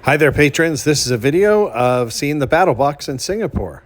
Hi there, patrons. This is a video of seeing the Battlebox in Singapore.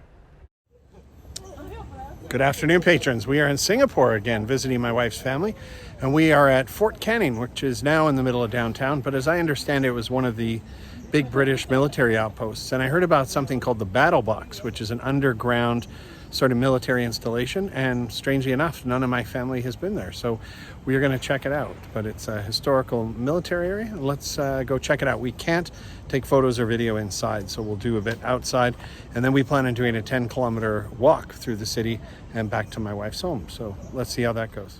Good afternoon, patrons. We are in Singapore again, visiting my wife's family, and we are at Fort Canning, which is now in the middle of downtown, but as I understand it, was one of the big British military outposts. And I heard about something called the Battlebox, which is an underground sort of military installation, and strangely enough, none of my family has been there, so we are going to check it out. But it's a historical military area. Let's go check it out. We can't take photos or video inside, so we'll do a bit outside, and then we plan on doing a 10-kilometer walk through the city and back to my wife's home. So let's see how that goes.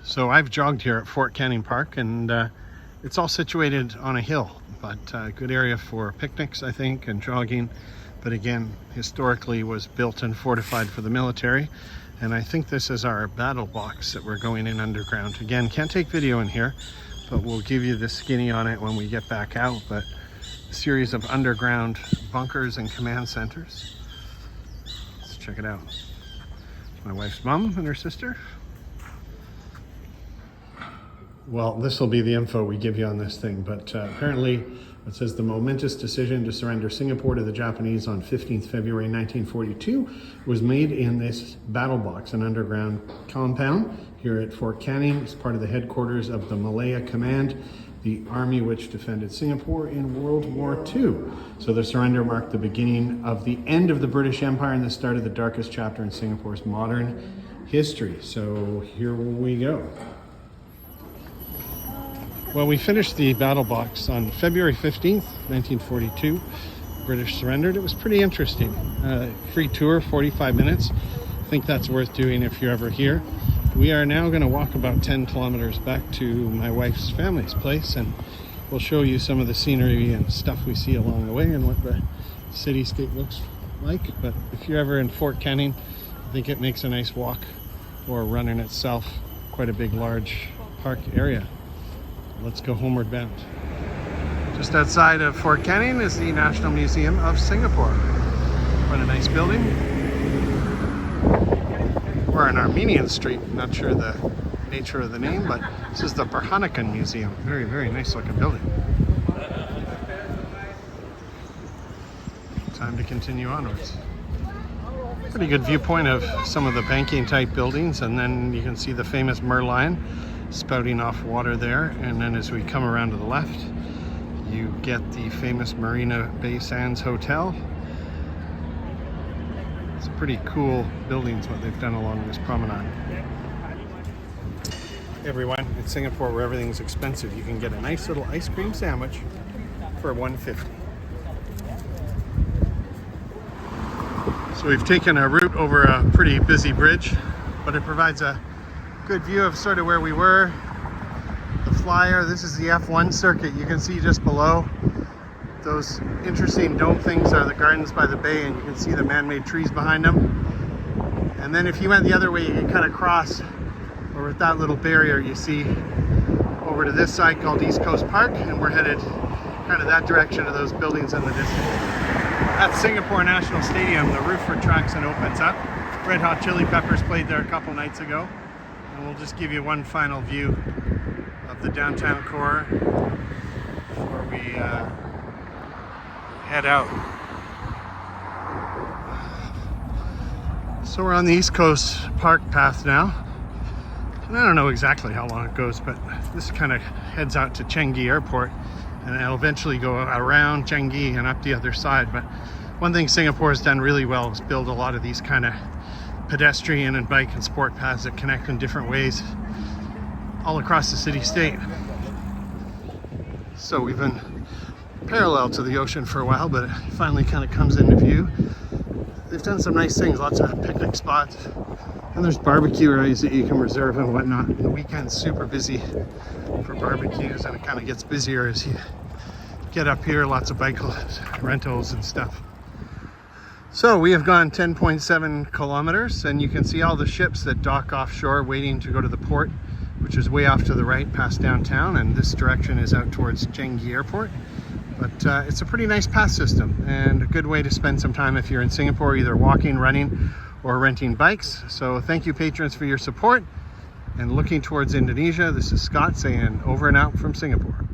So I've jogged here at Fort Canning Park, and it's all situated on a hill, but a good area for picnics, I think, and jogging. But again, historically was built and fortified for the military. And I think this is our battle box that we're going in underground. Again, can't take video in here, but we'll give you the skinny on it when we get back out. But a series of underground bunkers and command centers. Let's check it out. My wife's mom and her sister. Well, this will be the info we give you on this thing, but apparently it says the momentous decision to surrender Singapore to the Japanese on 15th February 1942 was made in this battle box, an underground compound here at Fort Canning. It's part of the headquarters of the Malaya Command, the army which defended Singapore in World War II. So the surrender marked the beginning of the end of the British Empire and the start of the darkest chapter in Singapore's modern history. So here we go. Well, we finished the battle box on February 15th, 1942. British surrendered. It was pretty interesting. Free tour, 45 minutes. I think that's worth doing if you're ever here. We are now going to walk about 10 kilometers back to my wife's family's place, and we'll show you some of the scenery and stuff we see along the way and what the cityscape looks like. But if you're ever in Fort Canning, I think it makes a nice walk, or run in itself. Quite a big, large park area. Let's go homeward bound. Just outside of Fort Canning is the National Museum of Singapore. Quite a nice building. We're on Armenian Street. Not sure the nature of the name, but this is the Peranakan Museum. Very, very nice looking building. Time to continue onwards. Pretty good viewpoint of some of the banking type buildings, and then you can see the famous Merlion spouting off water there. And then as we come around to the left, you get the famous Marina Bay Sands Hotel. It's pretty cool buildings what they've done along this promenade. Hey everyone, it's Singapore where everything's expensive. You can get a nice little ice cream sandwich for $1.50. So we've taken a route over a pretty busy bridge, but it provides a good view of sort of where we were. The flyer, this is the F1 circuit. You can see just below those interesting dome things are the gardens by the bay, and you can see the man-made trees behind them. And then if you went the other way, you can kind of cross over at that little barrier you see over to this side called East Coast Park, and we're headed kind of that direction to those buildings in the distance. At Singapore National Stadium, the roof retracts and opens up. Red Hot Chili Peppers played there a couple nights ago. And we'll just give you one final view of the downtown core before we head out. So we're on the East Coast Park path now. And I don't know exactly how long it goes, but this kind of heads out to Changi Airport, and it'll eventually go around Changi and up the other side. But one thing Singapore has done really well is build a lot of these kind of pedestrian and bike and sport paths that connect in different ways all across the city-state. So we've been parallel to the ocean for a while, but it finally kind of comes into view. They've done some nice things, lots of picnic spots, and there's barbecue areas that you can reserve and whatnot. The weekend's super busy for barbecues, and it kind of gets busier as you get up here. Lots of bike rentals and stuff. So we have gone 10.7 kilometers, and you can see all the ships that dock offshore waiting to go to the port, which is way off to the right past downtown, and this direction is out towards Changi Airport. But it's a pretty nice path system and a good way to spend some time if you're in Singapore, either walking, running, or renting bikes. So thank you, patrons, for your support, and looking towards Indonesia. This is Scott saying over and out from Singapore.